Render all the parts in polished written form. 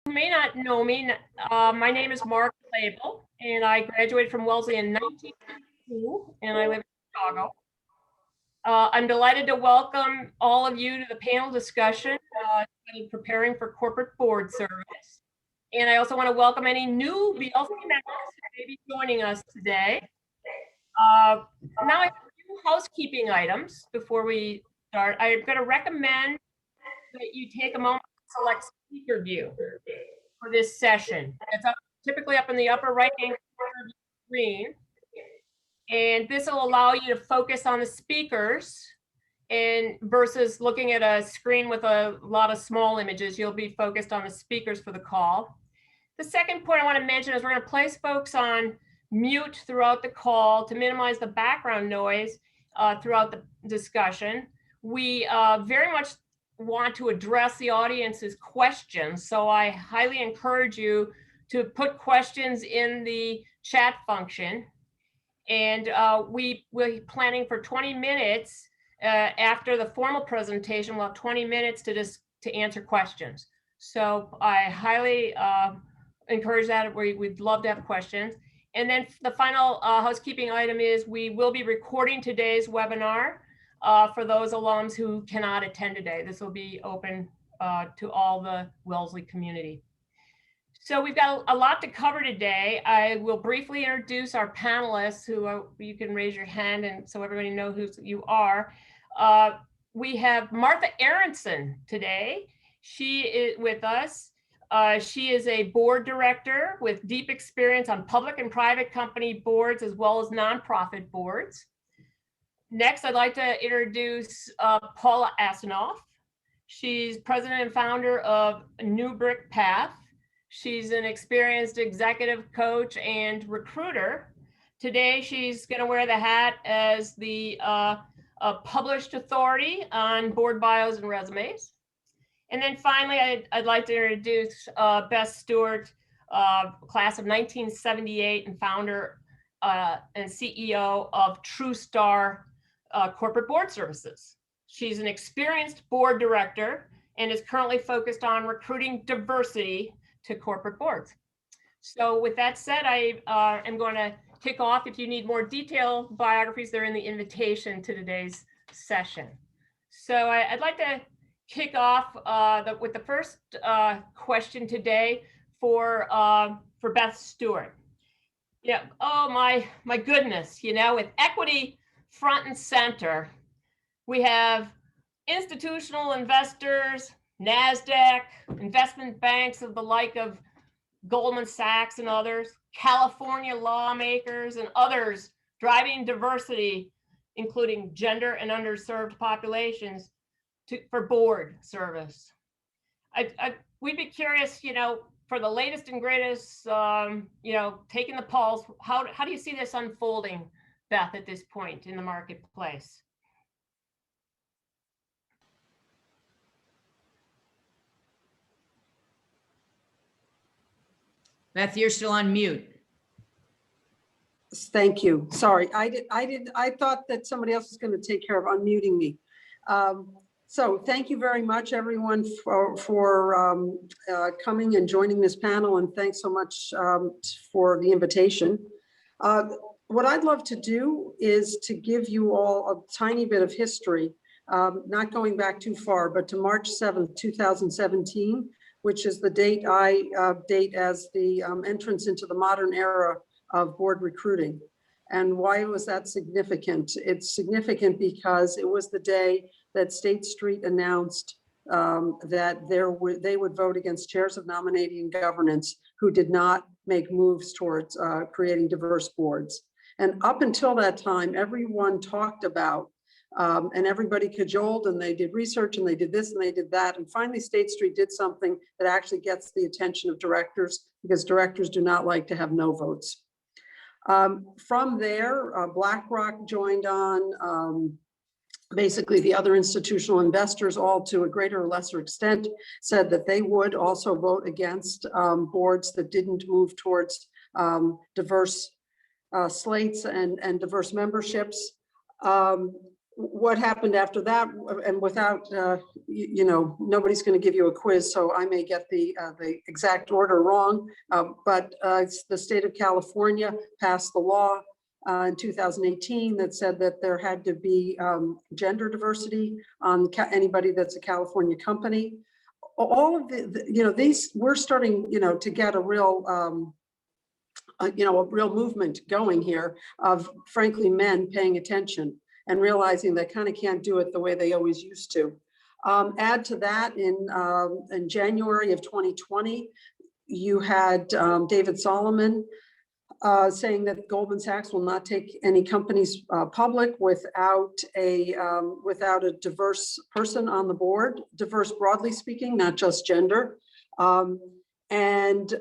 who may not know me, my name is Margo Loebl, and I graduated from Wellesley in 1992, and I live in Chicago. I'm delighted to welcome all of you to the panel discussion, preparing for corporate board service. And I also want to welcome any new BLC members who may be joining us today. Now I have a few housekeeping items before we start. I'm going to recommend that you take a moment to select speaker view for this session. It's typically up in the upper right-hand corner of the screen. And this will allow you to focus on the speakers, and versus looking at a screen with a lot of small images, you'll be focused on the speakers for the call. The second point I want to mention is we're going to place folks on mute throughout the call to minimize the background noise throughout the discussion. We very much want to address the audience's questions, so I highly encourage you to put questions in the chat function. And we're planning for 20 minutes after the formal presentation. We'll have 20 minutes to answer questions. So I highly encourage that. We'd love to have questions. And then the final housekeeping item is we will be recording today's webinar for those alums who cannot attend today. This will be open to all the Wellesley community. So we've got a lot to cover today. I will briefly introduce our panelists, who you can raise your hand and so everybody knows who you are. We have Martha Aronson today. She is with us. She is a board director with deep experience on public and private company boards, as well as nonprofit boards. Next, I'd like to introduce Paula Asanov. She's president and founder of New Brick Path. She's an experienced executive coach and recruiter. Today, she's going to wear the hat as the published authority on board bios and resumes. And then finally, I'd like to introduce Beth Stewart, class of 1978 and founder and CEO of Trewstar Corporate Board Services. She's an experienced board director and is currently focused on recruiting diversity to corporate boards. So with that said, I am going to kick off. If you need more detailed biographies, they're in the invitation to today's session. So I'd like to kick off with the first question today for Beth Stewart. Yeah. Oh my goodness. You know, with equity front and center, we have institutional investors, NASDAQ, investment banks of the like of Goldman Sachs and others, California lawmakers and others driving diversity, including gender and underserved populations, for board service. We'd be curious, you know, for the latest and greatest, you know, taking the pulse, how do you see this unfolding, Beth, at this point in the marketplace? Beth, you're still on mute. Thank you. Sorry, I thought that somebody else was going to take care of unmuting me. So thank you very much, everyone, for coming and joining this panel, and thanks so much for the invitation. What I'd love to do is to give you all a tiny bit of history, not going back too far, but to March 7th, 2017, which is the date I date as the entrance into the modern era of board recruiting. And why was that significant? It's significant because it was the day that State Street announced that they would vote against chairs of nominating governance who did not make moves towards creating diverse boards. And up until that time, everyone talked about and everybody cajoled, and they did research, and they did this and they did that. And finally, State Street did something that actually gets the attention of directors, because directors do not like to have no votes. From there, BlackRock joined on. Basically, the other institutional investors, all to a greater or lesser extent, said that they would also vote against boards that didn't move towards diverse slates and diverse memberships. what happened after that, and without, nobody's going to give you a quiz, so I may get the exact order wrong. But the state of California passed the law in 2018 that said that there had to be gender diversity on anybody that's a California company. All of these, we're starting, to get a real, a real movement going here of, frankly, men paying attention and realizing they kind of can't do it the way they always used to. Add to that, in January of 2020, you had David Solomon saying that Goldman Sachs will not take any companies public without a diverse person on the board, diverse broadly speaking, not just gender. And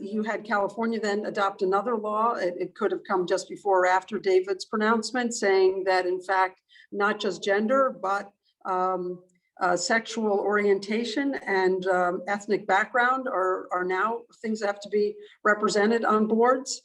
you had California then adopt another law. It could have come just before or after David's pronouncement, saying that in fact, not just gender, but sexual orientation and ethnic background are now things that have to be represented on boards.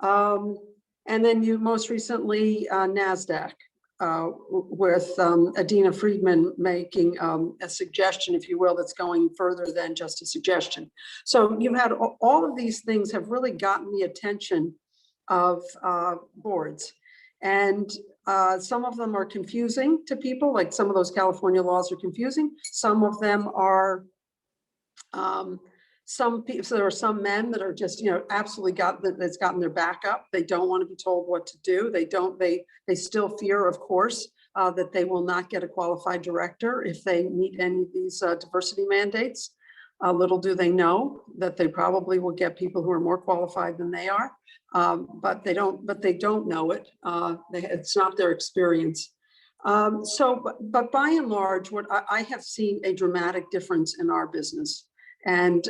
And then you most recently NASDAQ with Adina Friedman making a suggestion, if you will, that's going further than just a suggestion. So you've had all of these things have really gotten the attention of boards. And some of them are confusing to people, like some of those California laws are confusing. Some of them are, some people, so there are some men that are just, absolutely that's gotten their back up. They don't want to be told what to do. They still fear, of course, that they will not get a qualified director if they meet any of these diversity mandates. Little do they know that they probably will get people who are more qualified than they are, but they don't know it. It's not their experience. But by and large, what I have seen a dramatic difference in our business. And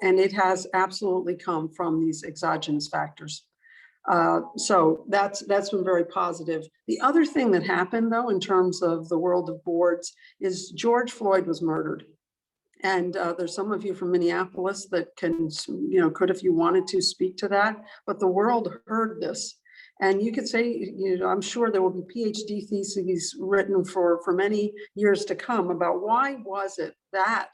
it has absolutely come from these exogenous factors. So that's been very positive. The other thing that happened, though, in terms of the world of boards, is George Floyd was murdered. And there's some of you from Minneapolis that can, could, if you wanted to, speak to that. But the world heard this. And you could say, I'm sure there will be PhD theses written for many years to come about why was it that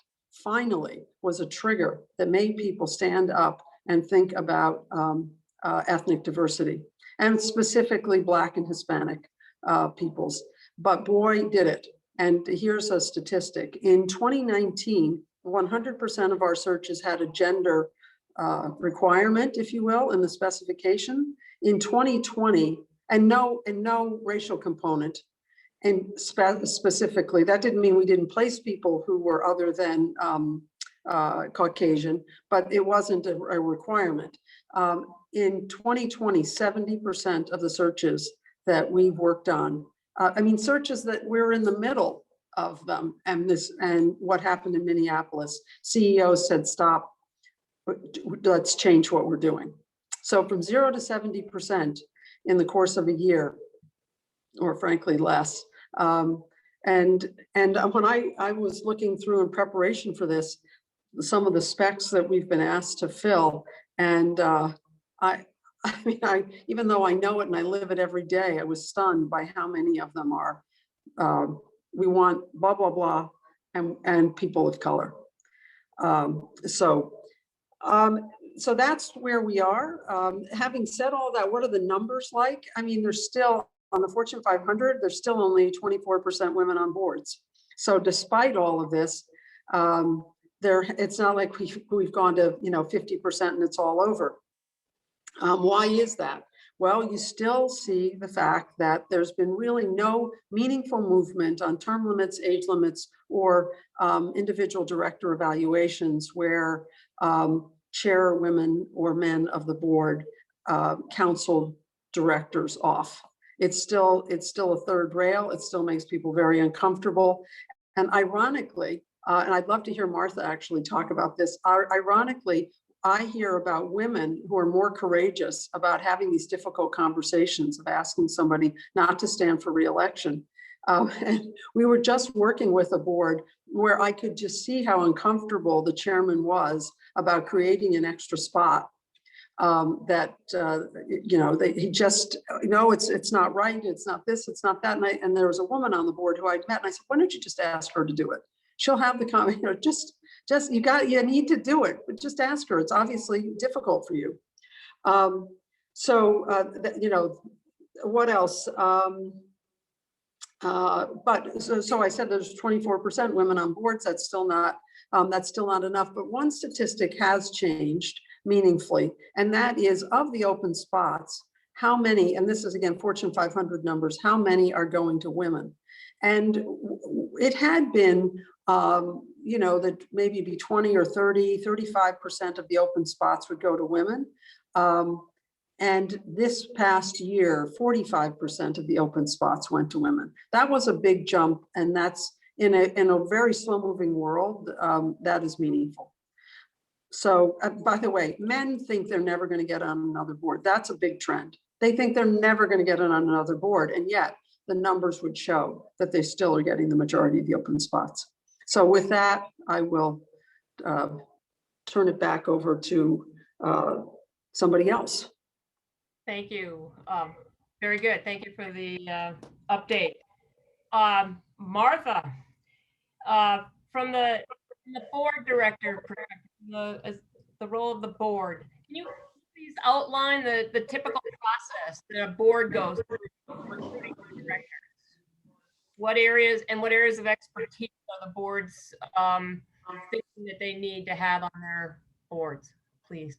finally was a trigger that made people stand up and think about ethnic diversity, and specifically Black and Hispanic peoples. But boy, did it. And here's a statistic. In 2019, 100% of our searches had a gender requirement, if you will, in the specification. In 2020, and no racial component. And specifically, that didn't mean we didn't place people who were other than Caucasian, but it wasn't a requirement. In 2020, 70% of the searches that we've worked on, searches that we're in the middle of them, and what happened in Minneapolis, CEOs said, stop, let's change what we're doing. So from 0 to 70% in the course of a year, or frankly less. And when I was looking through in preparation for this, some of the specs that we've been asked to fill, and even though I know it and I live it every day, I was stunned by how many of them are, we want blah, blah, blah, and people of color. So that's where we are. Having said all that, what are the numbers like? There's still, on the Fortune 500, there's still only 24% women on boards. So despite all of this, it's not like we've gone to 50% and it's all over. Why is that? Well, you still see the fact that there's been really no meaningful movement on term limits, age limits, or individual director evaluations where chairwomen or men of the board counsel directors off. It's still a third rail. It still makes people very uncomfortable. And ironically, and I'd love to hear Martha actually talk about this, ironically, I hear about women who are more courageous about having these difficult conversations of asking somebody not to stand for re-election. And we were just working with a board where I could just see how uncomfortable the chairman was about creating an extra spot. he just, no, it's not right. It's not this, it's not that. And there was a woman on the board who I'd met, and I said, why don't you just ask her to do it? She'll have the comment, you need to do it, but just ask her. It's obviously difficult for you. What else? So I said there's 24% women on boards. That's still not enough. But one statistic has changed meaningfully, and that is of the open spots, how many, and this is again Fortune 500 numbers, how many are going to women? And it had been, that maybe be 20 or 30, 35% of the open spots would go to women. And this past year, 45% of the open spots went to women. That was a big jump, and that's in a very slow-moving world, that is meaningful. So, by the way, men think they're never going to get on another board. That's a big trend. They think they're never going to get on another board, and yet the numbers would show that they still are getting the majority of the open spots. So with that, I will turn it back over to somebody else. Thank you. Very good. Thank you for the update. Martha, from the board director perspective, the role of the board, can you please outline the typical process that a board goes through for recruiting directors? What areas of expertise are the boards thinking that they need to have on their boards, please?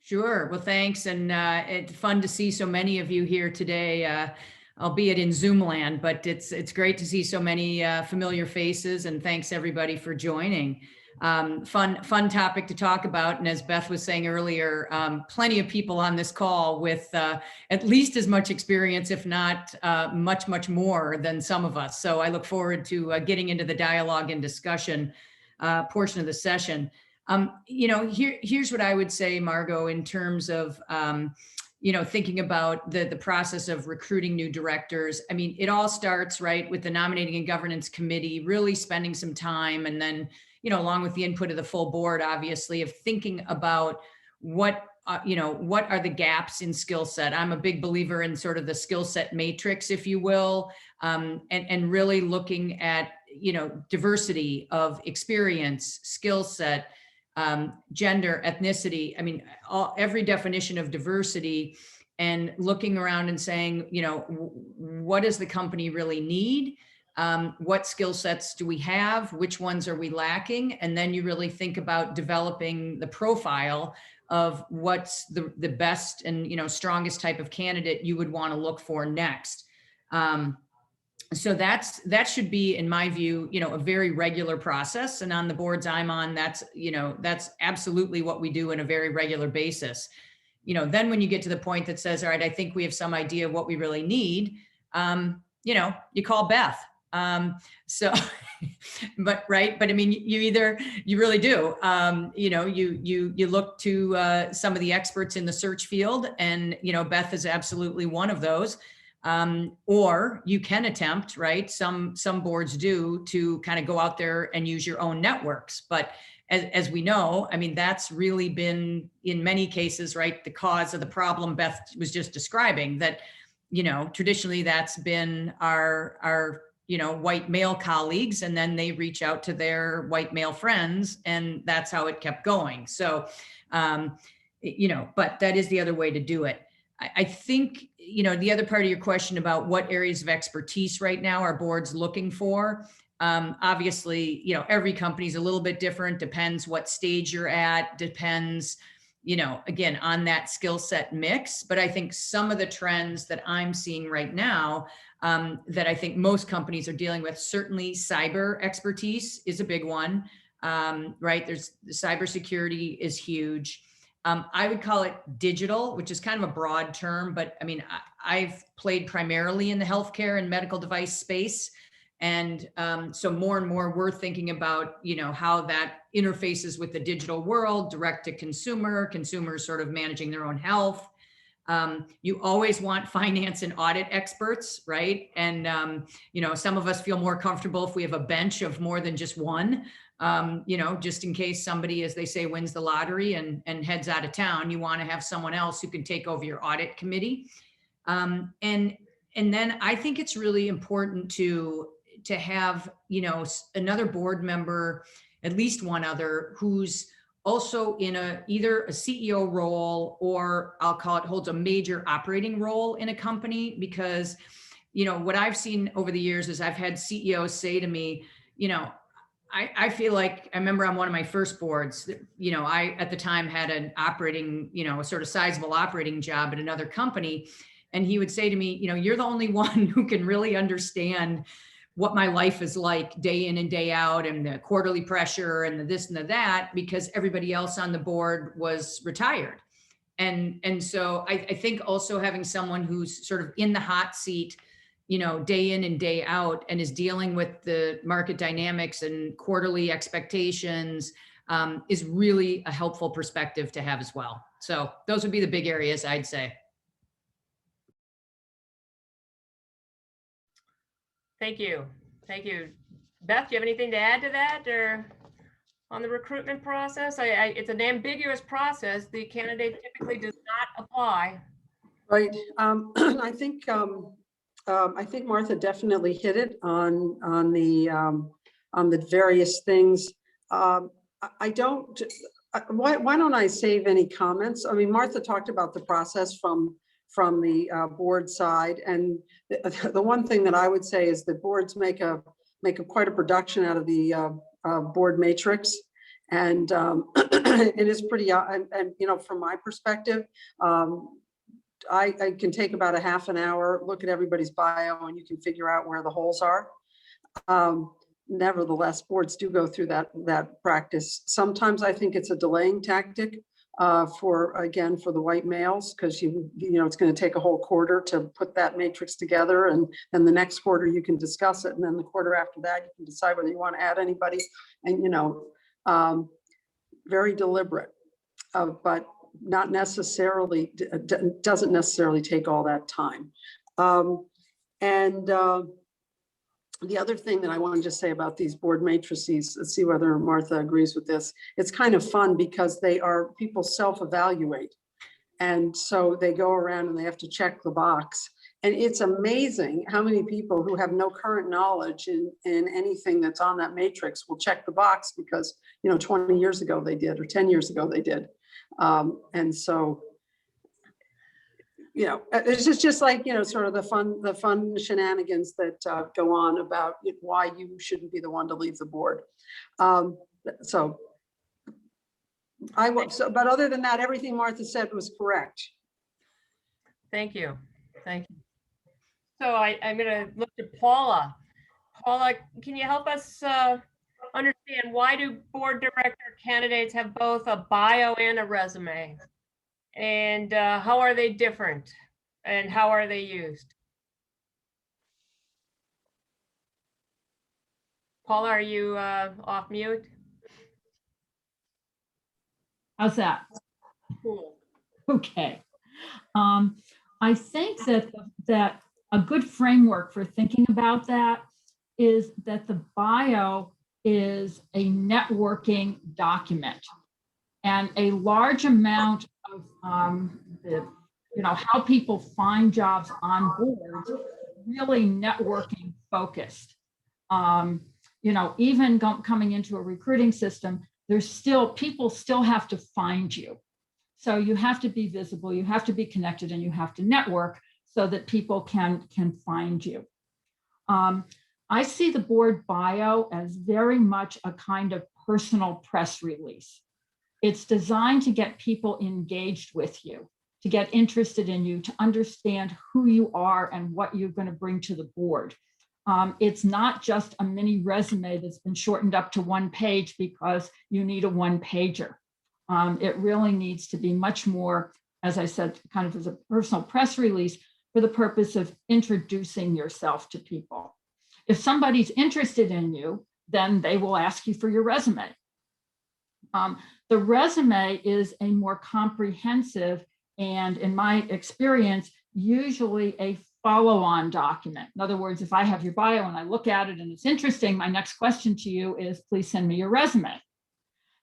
Sure. Well, thanks. And it's fun to see so many of you here today, albeit in Zoom land, but it's great to see so many familiar faces, and thanks everybody for joining. Fun topic to talk about. And as Beth was saying earlier, plenty of people on this call with at least as much experience, if not much more than some of us. So I look forward to getting into the dialogue and discussion portion of the session. Here's what I would say, Margo, in terms of, thinking about the process of recruiting new directors. I mean, it all starts right with the nominating and governance committee, really spending some time, and then, along with the input of the full board, obviously, of thinking about what are the gaps in skill set. I'm a big believer in sort of the skill set matrix, if you will, and really looking at, diversity of experience, skill set, gender, ethnicity. I mean, every definition of diversity, and looking around and saying, what does the company really need? What skill sets do we have? Which ones are we lacking? And then you really think about developing the profile of what's the best and, strongest type of candidate you would want to look for next. So that should be, in my view, a very regular process. And on the boards I'm on, that's absolutely what we do on a very regular basis. Then when you get to the point that says, all right, I think we have some idea of what we really need, you call Beth. But I mean, you really do, you look to some of the experts in the search field, and, Beth is absolutely one of those. Or you can attempt, right? Some boards do, to kind of go out there and use your own networks. But as we know, I mean, that's really been, in many cases, right, the cause of the problem Beth was just describing, that, traditionally that's been our white male colleagues, and then they reach out to their white male friends, and that's how it kept going. So, but that is the other way to do it. I think, the other part of your question about what areas of expertise right now are boards looking for, obviously, every company is a little bit different, depends what stage you're at, depends, again, on that skill set mix. But I think some of the trends that I'm seeing right now, that I think most companies are dealing with, certainly cyber expertise is a big one, right? There's cybersecurity is huge. I would call it digital, which is kind of a broad term, but I mean, I've played primarily in the healthcare and medical device space. And so more and more we're thinking about, how that interfaces with the digital world, direct to consumers sort of managing their own health. You always want finance and audit experts, right? And, some of us feel more comfortable if we have a bench of more than just one. just in case somebody, as they say, wins the lottery and heads out of town, you want to have someone else who can take over your audit committee. And then I think it's really important to have, another board member, at least one other, who's also in either a CEO role, or I'll call it holds a major operating role in a company. Because, what I've seen over the years is I've had CEOs say to me, I feel like, I remember on one of my first boards, I at the time had an operating, a sort of sizable operating job at another company. And he would say to me, you're the only one who can really understand what my life is like day in and day out, and the quarterly pressure and the this and the that, because everybody else on the board was retired. And so I think also having someone who's sort of in the hot seat, day in and day out, and is dealing with the market dynamics and quarterly expectations, is really a helpful perspective to have as well. So those would be the big areas, I'd say. Thank you. Thank you. Beth, do you have anything to add to that, or on the recruitment process? It's an ambiguous process. The candidate typically does not apply. Right. I think Martha definitely hit it on the various things. Why don't I save any comments? I mean, Martha talked about the process from the board side, and the one thing that I would say is that boards make quite a production out of the board matrix, and it is pretty. And from my perspective, I can take about a half an hour, look at everybody's bio, and you can figure out where the holes are. Nevertheless, boards do go through that practice. Sometimes I think it's a delaying tactic for the white males, because it's going to take a whole quarter to put that matrix together, and then the next quarter you can discuss it, and then the quarter after that you can decide whether you want to add anybody, and very deliberate, but not necessarily, doesn't necessarily take all that time. The other thing that I want to just say about these board matrices, let's see whether Martha agrees with this. It's kind of fun because people self-evaluate. And so they go around and they have to check the box. And it's amazing how many people who have no current knowledge in anything that's on that matrix will check the box because, 20 years ago they did, or 10 years ago they did. And so, it's just like, sort of the fun shenanigans that go on about why you shouldn't be the one to leave the board. But other than that, everything Martha said was correct. Thank you. Thank you. So I'm going to look to Paula. Paula, can you help us understand, why do board director candidates have both a bio and a resume? And how are they different? And how are they used? Paula, are you off mute? How's that? Cool. Okay. I think that a good framework for thinking about that is that the bio is a networking document, and a large amount of how people find jobs on boards really networking focused. Even coming into a recruiting system, people still have to find you. So you have to be visible, you have to be connected, and you have to network so that people can find you. I see the board bio as very much a kind of personal press release. It's designed to get people engaged with you, to get interested in you, to understand who you are and what you're going to bring to the board. It's not just a mini resume that's been shortened up to one page because you need a one-pager. It really needs to be much more, as I said, kind of as a personal press release for the purpose of introducing yourself to people. If somebody's interested in you, then they will ask you for your resume. The resume is a more comprehensive and, in my experience, usually a follow-on document. In other words, if I have your bio and I look at it and it's interesting, my next question to you is, please send me your resume.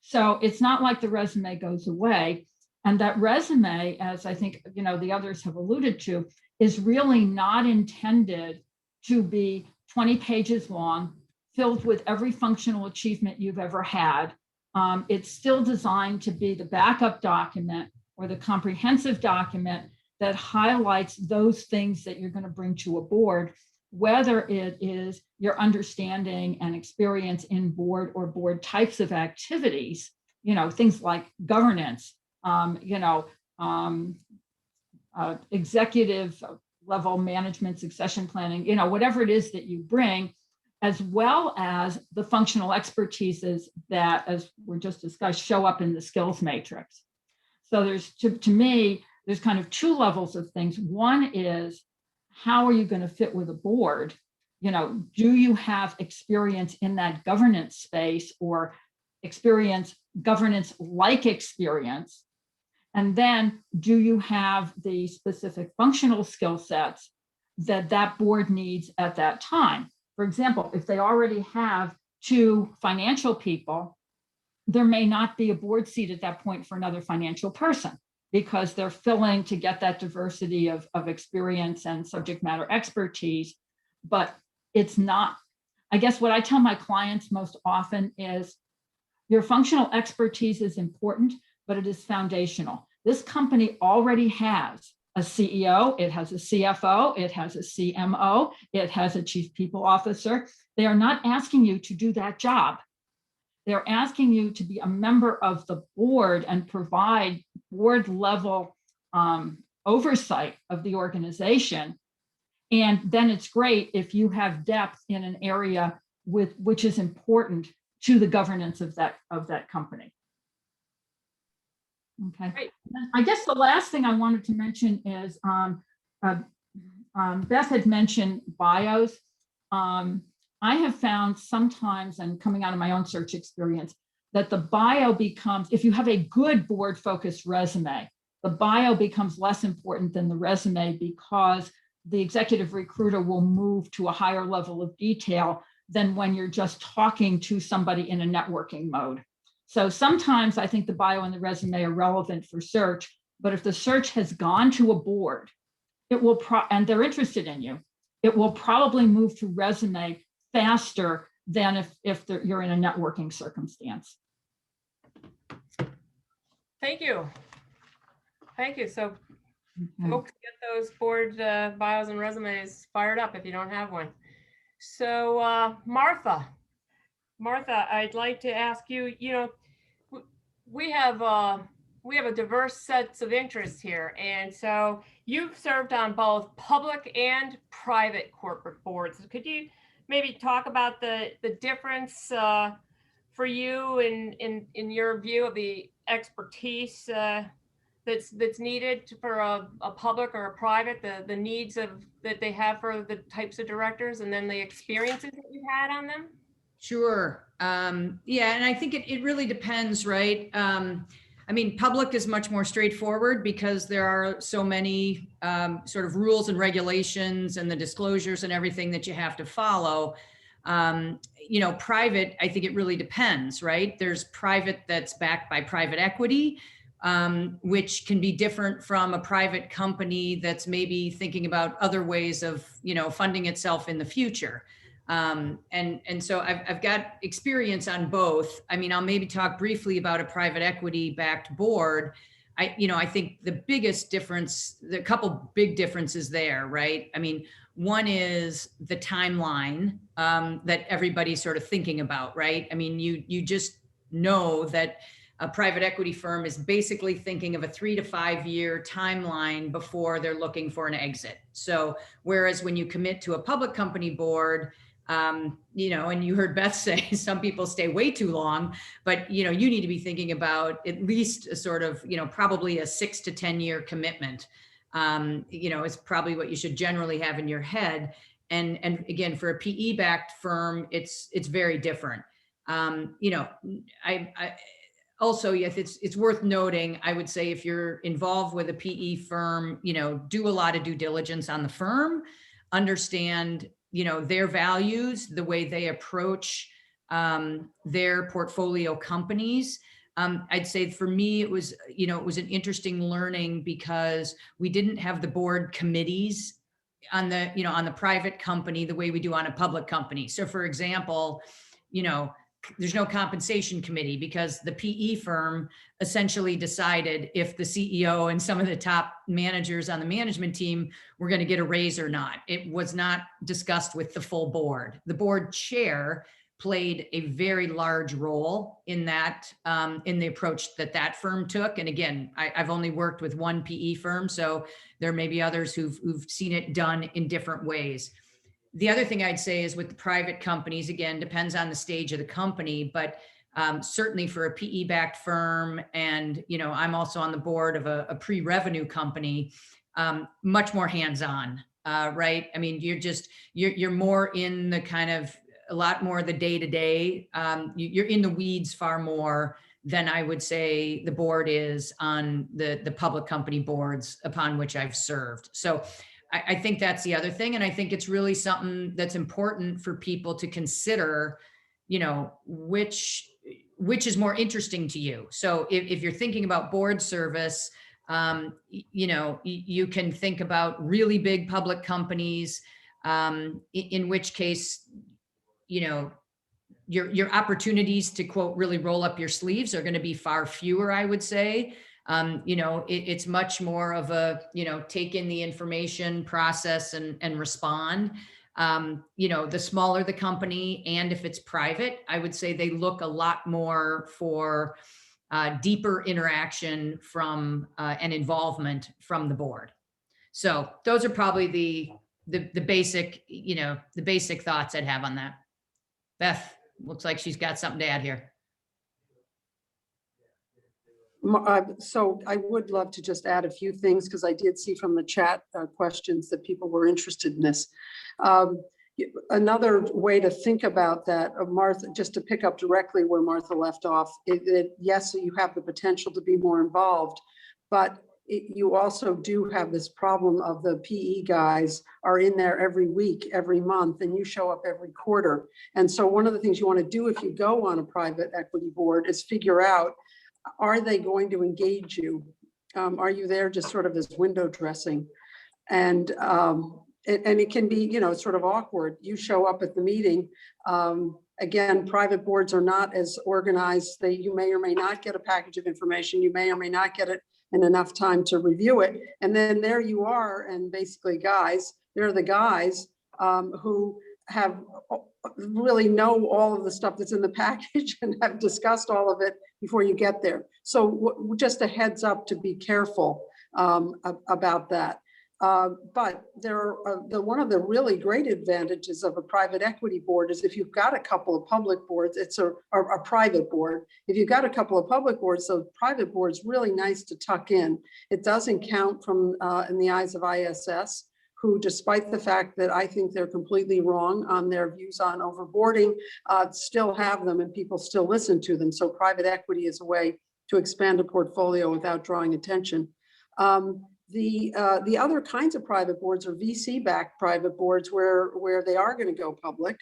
So it's not like the resume goes away. And that resume, as I think, the others have alluded to, is really not intended to be 20 pages long, filled with every functional achievement you've ever had. It's still designed to be the backup document or the comprehensive document that highlights those things that you're going to bring to a board, whether it is your understanding and experience in board or board types of activities, things like governance, executive level management, succession planning, whatever it is that you bring, as well as the functional expertises that, as we just discussed, show up in the skills matrix. So there's, to me, there's kind of two levels of things. One is, how are you going to fit with a board? Do you have experience in that governance space or governance-like experience? And then, do you have the specific functional skill sets that board needs at that time? For example, if they already have 2 financial people, there may not be a board seat at that point for another financial person, because they're filling to get that diversity of experience and subject matter expertise. But it's not, I guess what I tell my clients most often is, your functional expertise is important, but it is foundational. This company already has a CEO, it has a CFO, it has a CMO, it has a chief people officer. They are not asking you to do that job. They're asking you to be a member of the board and provide board level oversight of the organization. And then it's great if you have depth in an area which is important to the governance of that company. Okay. Great. I guess the last thing I wanted to mention is Beth had mentioned bios. I have found sometimes, and coming out of my own search experience, that the bio becomes, if you have a good board focused resume, the bio becomes less important than the resume, because the executive recruiter will move to a higher level of detail than when you're just talking to somebody in a networking mode. So sometimes I think the bio and the resume are relevant for search, but if the search has gone to a board, it will and they're interested in you, it will probably move to resume faster than if you're in a networking circumstance. Thank you. Thank you. So Okay. folks, get those board bios and resumes fired up if you don't have one. So Martha, I'd like to ask you, we have a diverse sets of interests here. And so you've served on both public and private corporate boards. Could you maybe talk about the difference for you in your view of the expertise that's needed for a public or a private, the needs that they have for the types of directors, and then the experiences that you've had on them? Sure. Yeah, and I think it really depends, right? I mean, public is much more straightforward because there are so many sort of rules and regulations and the disclosures and everything that you have to follow. Private, I think it really depends, right? There's private that's backed by private equity, which can be different from a private company that's maybe thinking about other ways of, funding itself in the future. And so I've got experience on both. I mean, I'll maybe talk briefly about a private equity backed board. I think the biggest difference, the couple big differences there, right? I mean, one is the timeline that everybody's sort of thinking about, right? I mean, you just know that a private equity firm is basically thinking of a 3 to 5 year timeline before they're looking for an exit. So whereas when you commit to a public company board, and you heard Beth say some people stay way too long, but you need to be thinking about at least a sort of, probably a 6 to 10 year commitment. Is probably what you should generally have in your head. And again, for a PE backed firm, it's very different. also, yes, it's worth noting, I would say if you're involved with a PE firm, do a lot of due diligence on the firm, understand, their values, the way they approach their portfolio companies. I'd say for me, it was an interesting learning because we didn't have the board committees on the private company the way we do on a public company. So for example, there's no compensation committee because the PE firm essentially decided if the CEO and some of the top managers on the management team were going to get a raise or not. It was not discussed with the full board. The board chair played a very large role in that, in the approach that firm took. And again, I've only worked with one PE firm, so there may be others who've seen it done in different ways. The other thing I'd say is with the private companies, again, depends on the stage of the company, but certainly for a PE-backed firm, and I'm also on the board of a pre-revenue company, much more hands-on, right? I mean, you're more in the kind of a lot more the day-to-day. You're in the weeds far more than I would say the board is on the public company boards upon which I've served. So I think that's the other thing. And I think it's really something that's important for people to consider, which is more interesting to you. So if you're thinking about board service, you can think about really big public companies, in which case, your opportunities to quote, really roll up your sleeves are going to be far fewer, I would say. It's much more of a, take in the information, process and respond. The smaller the company, and if it's private, I would say they look a lot more for deeper interaction from and involvement from the board. So those are probably the basic, the basic thoughts I'd have on that. Beth, looks like she's got something to add here. So I would love to just add a few things because I did see from the chat questions that people were interested in this. Another way to think about that, Martha, just to pick up directly where Martha left off, yes, you have the potential to be more involved, but you also do have this problem of the PE guys are in there every week, every month, and you show up every quarter. And so one of the things you want to do if you go on a private equity board is figure out, are they going to engage you? Are you there just sort of as window dressing? And it can be, sort of awkward. You show up at the meeting. Again, private boards are not as organized. You may or may not get a package of information. You may or may not get it in enough time to review it. And then there you are. And basically they're the guys who have really know all of the stuff that's in the package and have discussed all of it before you get there. So just a heads up to be careful about that. But one of the really great advantages of a private equity board is if you've got a couple of public boards, it's a private board. If you've got a couple of public boards, so private board's really nice to tuck in. It doesn't count from in the eyes of ISS, who, despite the fact that I think they're completely wrong on their views on overboarding, still have them and people still listen to them. So private equity is a way to expand a portfolio without drawing attention. The other kinds of private boards are VC-backed private boards where they are going to go public.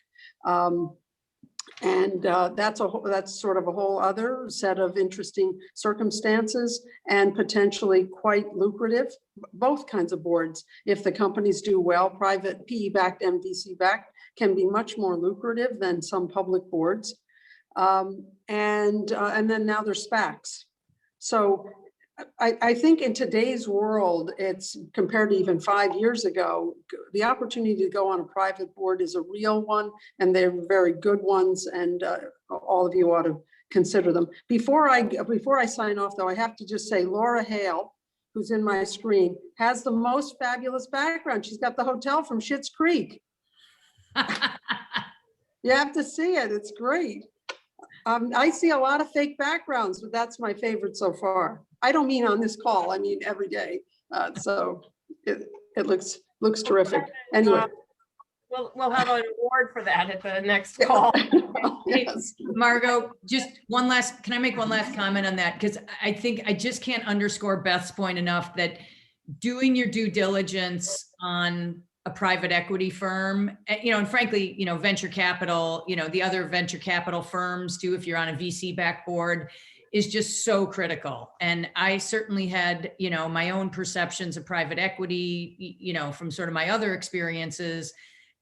That's sort of a whole other set of interesting circumstances and potentially quite lucrative. Both kinds of boards, if the companies do well, private PE-backed and VC-backed can be much more lucrative than some public boards. And then now there's SPACs. So I think in today's world, it's compared to even 5 years ago, the opportunity to go on a private board is a real one, and they're very good ones, and all of you ought to consider them. Before I sign off, though, I have to just say Laura Hale, who's in my screen, has the most fabulous background. She's got the hotel from Schitt's Creek. You have to see it. It's great. I see a lot of fake backgrounds, but that's my favorite so far. I don't mean on this call, I mean every day. So it looks terrific. Anyway. We'll have an award for that at the next call. Yes. Margo, just can I make one last comment on that? Because I think I just can't underscore Beth's point enough that doing your due diligence on a private equity firm, and frankly, venture capital, the other venture capital firms too, if you're on a VC backed board, is just so critical. And I certainly had, my own perceptions of private equity, from sort of my other experiences.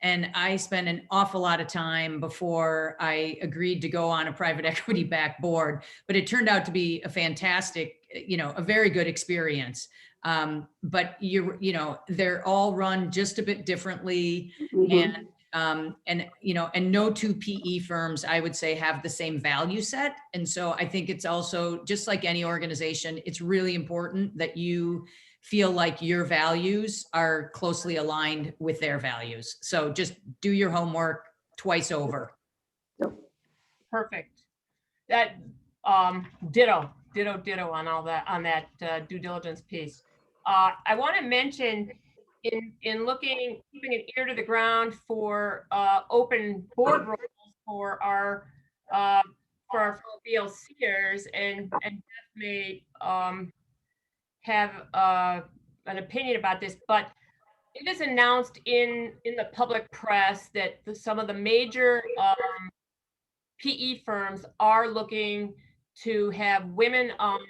And I spent an awful lot of time before I agreed to go on a private equity backed board, but it turned out to be a fantastic, a very good experience. But they're all run just a bit differently. Mhm. And no two PE firms, I would say, have the same value set. And so I think it's also, just like any organization, it's really important that you feel like your values are closely aligned with their values. So just do your homework twice over. Perfect. That ditto on all that, on that due diligence piece. I want to mention in keeping an ear to the ground for open board roles for our fellow BLCers, and Beth may have an opinion about this, but it is announced in the public press that some of the major PE firms are looking to have women on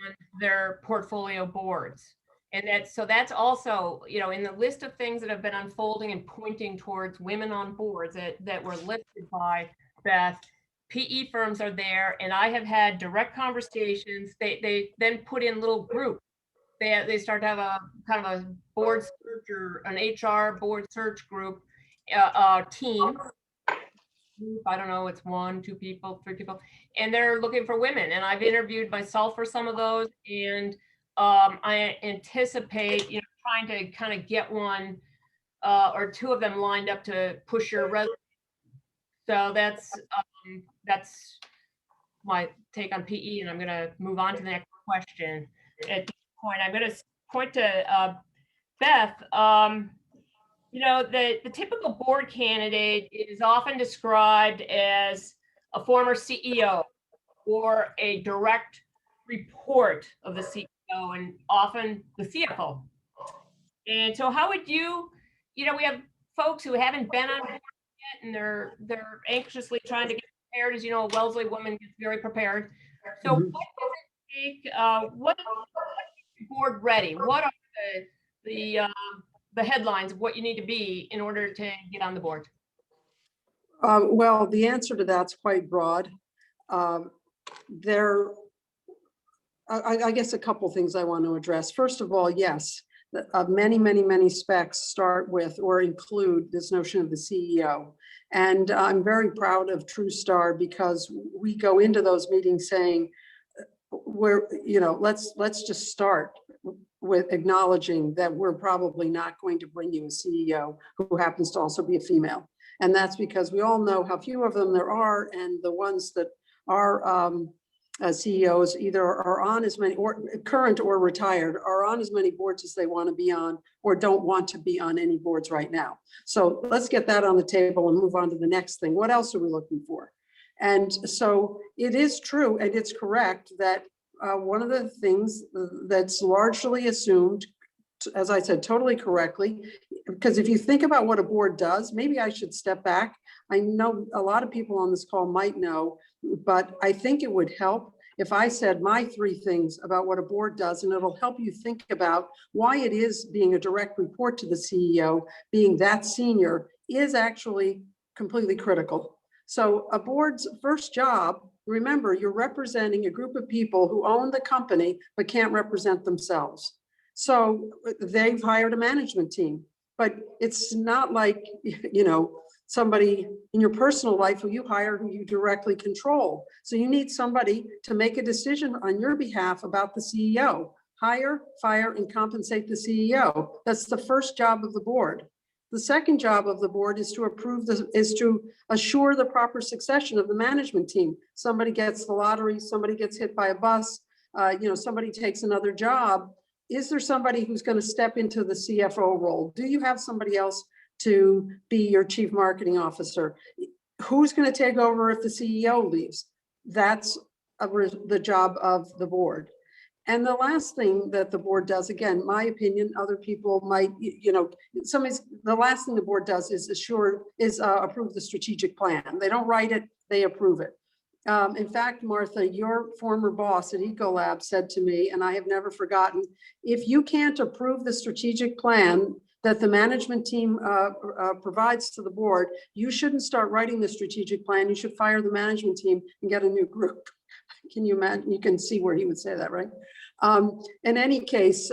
their portfolio boards. And that's also, in the list of things that have been unfolding and pointing towards women on boards that were listed by Beth. PE firms are there, and I have had direct conversations. They then put in little groups. They start to have a kind of a board search or an HR board search group team. I don't know, it's 1, 2 people, 3 people, and they're looking for women. And I've interviewed myself for some of those, and I anticipate, trying to kind of get 1 or 2 of them lined up to push your resume. So that's my take on PE, and I'm going to move on to the next question. At this point, I'm going to point to Beth. The typical board candidate is often described as a former CEO or a direct report of the CEO, and often the CFO. And so how would you, we have folks who haven't been on board yet, and they're anxiously trying to get prepared. As you know, a Wellesley woman gets very prepared. So what does it take? What is the board ready? What are the headlines of what you need to be in order to get on the board? Well, the answer to that's quite broad. I guess a couple things I want to address. First of all, yes, many specs start with or include this notion of the CEO. And I'm very proud of Trewstar because we go into those meetings saying, let's just start with acknowledging that we're probably not going to bring you a CEO who happens to also be a female. And that's because we all know how few of them there are, and the ones that are CEOs either are on as many, or current or retired, are on as many boards as they want to be on, or don't want to be on any boards right now. So let's get that on the table and move on to the next thing. What else are we looking for? And so it is true, and it's correct that one of the things that's largely assumed, as I said, totally correctly, because if you think about what a board does, maybe I should step back. I know a lot of people on this call might know, but I think it would help if I said my 3 things about what a board does, and it'll help you think about why it is being a direct report to the CEO, being that senior, is actually completely critical. So a board's first job, remember, you're representing a group of people who own the company but can't represent themselves. So they've hired a management team, but it's not like, somebody in your personal life who you hire, who you directly control. So you need somebody to make a decision on your behalf about the CEO. Hire, fire, and compensate the CEO. That's the first job of the board. The second job of the board is to assure the proper succession of the management team. Somebody gets the lottery, somebody gets hit by a bus, somebody takes another job. Is there somebody who's going to step into the CFO role? Do you have somebody else to be your chief marketing officer. Who's going to take over if the CEO leaves? That's the job of the board. And the last thing that the board does, again, my opinion, other people might, the last thing the board does is approve the strategic plan. They don't write it, they approve it. In fact, Martha, your former boss at Ecolab said to me, and I have never forgotten, if you can't approve the strategic plan that the management team provides to the board, you shouldn't start writing the strategic plan. You should fire the management team and get a new group. Can you imagine? You can see where he would say that, right? In any case,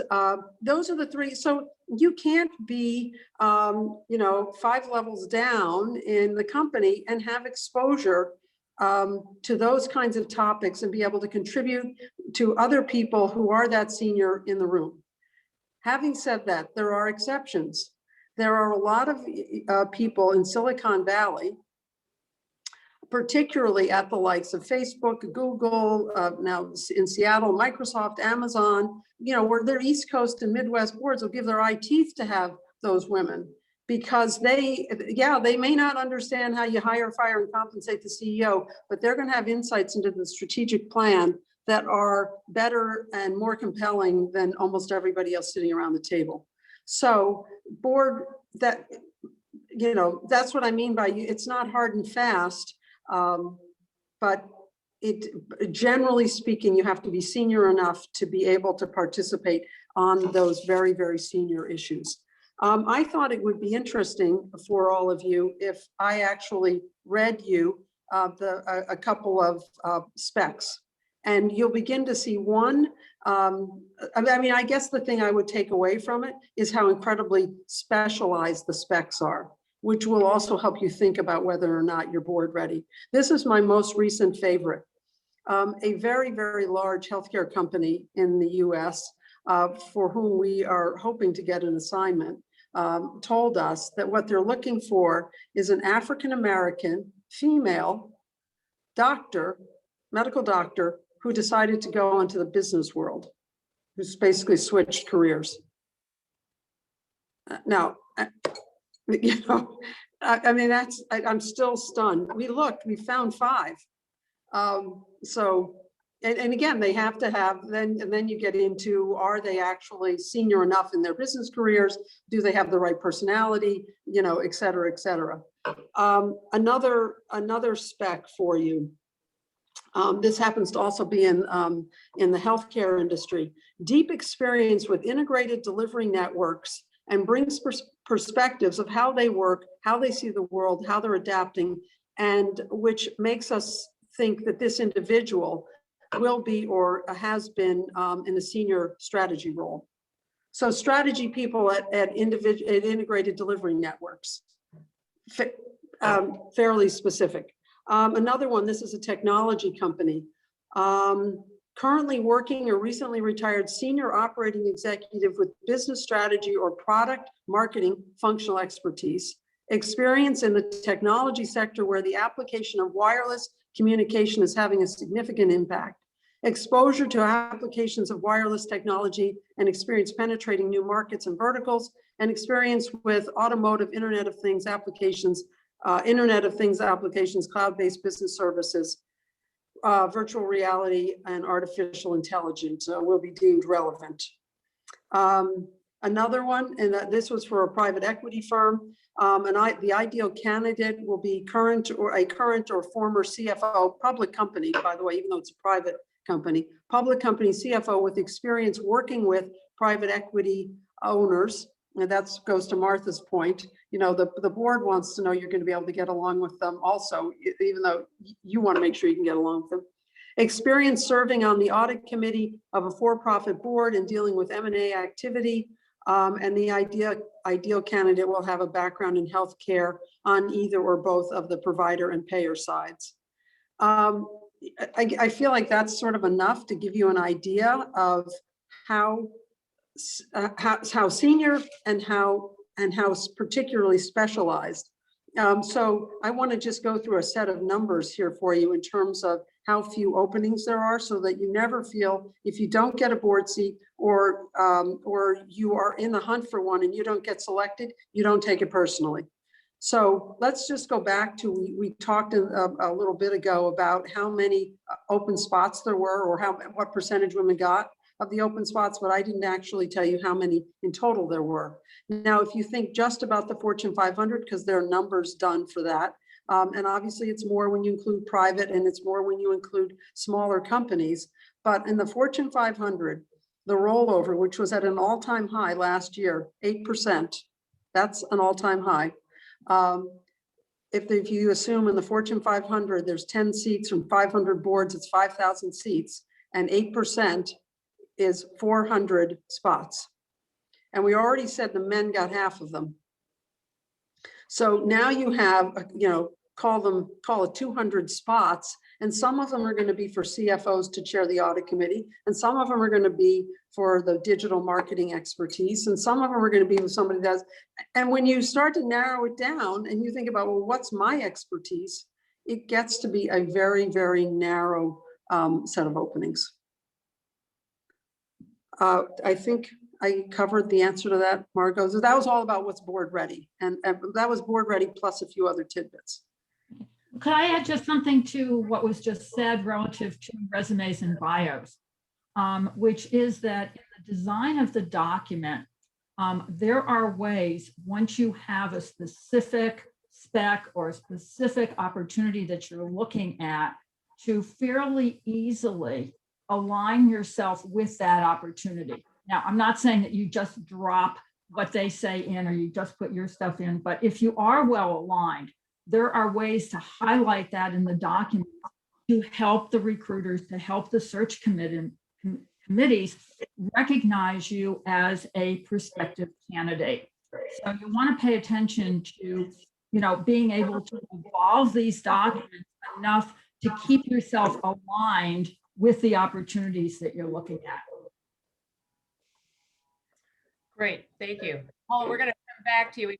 those are the three. So you can't be, 5 levels down in the company and have exposure to those kinds of topics and be able to contribute to other people who are that senior in the room. Having said that, there are exceptions. There are a lot of people in Silicon Valley, particularly at the likes of Facebook, Google, now in Seattle, Microsoft, Amazon, where their East Coast and Midwest boards will give their eye teeth to have those women, because they may not understand how you hire, fire, and compensate the CEO, but they're going to have insights into the strategic plan that are better and more compelling than almost everybody else sitting around the table. So board, that's what I mean by it's not hard and fast, but generally speaking, you have to be senior enough to be able to participate on those very, very senior issues. I thought it would be interesting for all of you if I actually read you a couple of specs. And you'll begin to see one. I guess the thing I would take away from it is how incredibly specialized the specs are, which will also help you think about whether or not you're board ready. This is my most recent favorite. A very, very large healthcare company in the US for whom we are hoping to get an assignment told us that what they're looking for is an African-American female doctor, medical doctor, who decided to go into the business world, who's basically switched careers. Now, I'm still stunned. We found 5. And again, they have to have, then you get into, are they actually senior enough in their business careers? Do they have the right personality? Et cetera, et cetera. Another spec for you. This happens to also be in the healthcare industry. Deep experience with integrated delivery networks and brings perspectives of how they work, how they see the world, how they're adapting, and which makes us think that this individual will be or has been in a senior strategy role. So strategy people at integrated delivery networks, fairly specific. Another one, this is a technology company. Currently working or recently retired senior operating executive with business strategy or product marketing functional expertise. Experience in the technology sector where the application of wireless communication is having a significant impact. Exposure to applications of wireless technology and experience penetrating new markets and verticals, and experience with automotive Internet of Things applications, cloud-based business services, virtual reality, and artificial intelligence will be deemed relevant. Another one, and this was for a private equity firm, the ideal candidate will be current or former CFO, public company, by the way, even though it's a private company, public company CFO with experience working with private equity owners. And that goes to Martha's point. The board wants to know you're going to be able to get along with them also, even though you want to make sure you can get along with them. Experience serving on the audit committee of a for-profit board and dealing with M&A activity. And the ideal candidate will have a background in healthcare on either or both of the provider and payer sides. I feel like that's sort of enough to give you an idea of how senior and how particularly specialized. So I want to just go through a set of numbers here for you in terms of how few openings there are, so that you never feel, if you don't get a board seat, or you are in the hunt for one and you don't get selected, you don't take it personally. So let's just go back to, we talked a little bit ago about how many open spots there were, or what percentage women got of the open spots, but I didn't actually tell you how many in total there were. Now, if you think just about the Fortune 500, because there are numbers done for that, and obviously it's more when you include private, and it's more when you include smaller companies, but in the Fortune 500, the rollover, which was at an all-time high last year, 8%, that's an all-time high. If you assume in the Fortune 500, there's 10 seats from 500 boards, it's 5,000 seats, and 8% is 400 spots. And we already said the men got half of them. So now you have, call it 200 spots, and some of them are going to be for CFOs to chair the audit committee, and some of them are going to be for the digital marketing expertise, and some of them are going to be with somebody that's, and when you start to narrow it down and you think about, well, what's my expertise? It gets to be a very, very narrow set of openings. I think I covered the answer to that, Margo. So that was all about what's board ready. And that was board ready plus a few other tidbits. Could I add just something to what was just said relative to resumes and bios, which is that in the design of the document, there are ways, once you have a specific spec or a specific opportunity that you're looking at, to fairly easily align yourself with that opportunity. Now, I'm not saying that you just drop what they say in or you just put your stuff in, but if you are well aligned, there are ways to highlight that in the document to help the recruiters, to help the search committees recognize you as a prospective candidate. So you want to pay attention to, being able to evolve these documents enough to keep yourself aligned with the opportunities that you're looking at. Great, thank you. Paula, we're going to come back to you.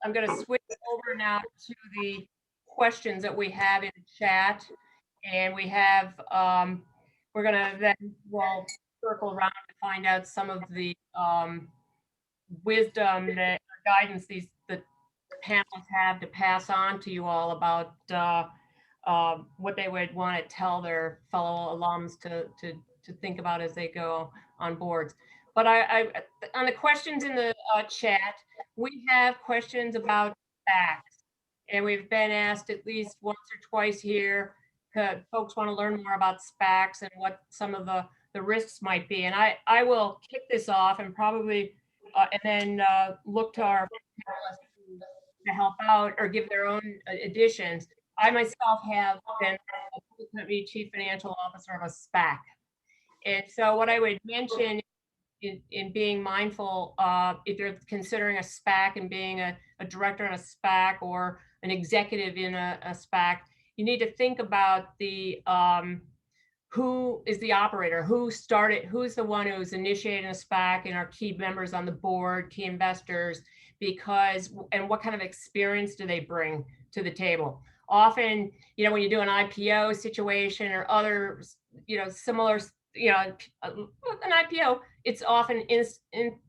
I'm going to switch over now to the questions that we have in the chat, and we have, we're going to then, circle around to find out some of the wisdom that guidance the panelists have to pass on to you all about what they would want to tell their fellow alums to think about as they go on boards. But on the questions in the chat, we have questions about SPACs, and we've been asked at least once or twice here. Folks want to learn more about SPACs and what some of the risks might be. And I will kick this off and probably and then look to our panelists to help out or give their own additions. I myself have been a public company chief financial officer of a SPAC. And so what I would mention in being mindful, if you're considering a SPAC and being a director in a SPAC or an executive in a SPAC, you need to think about the who is the operator, who's the one who's initiating a SPAC, and our key members on the board, key investors, and what kind of experience do they bring to the table? Often, when you do an IPO situation or other, similar, an IPO, it's often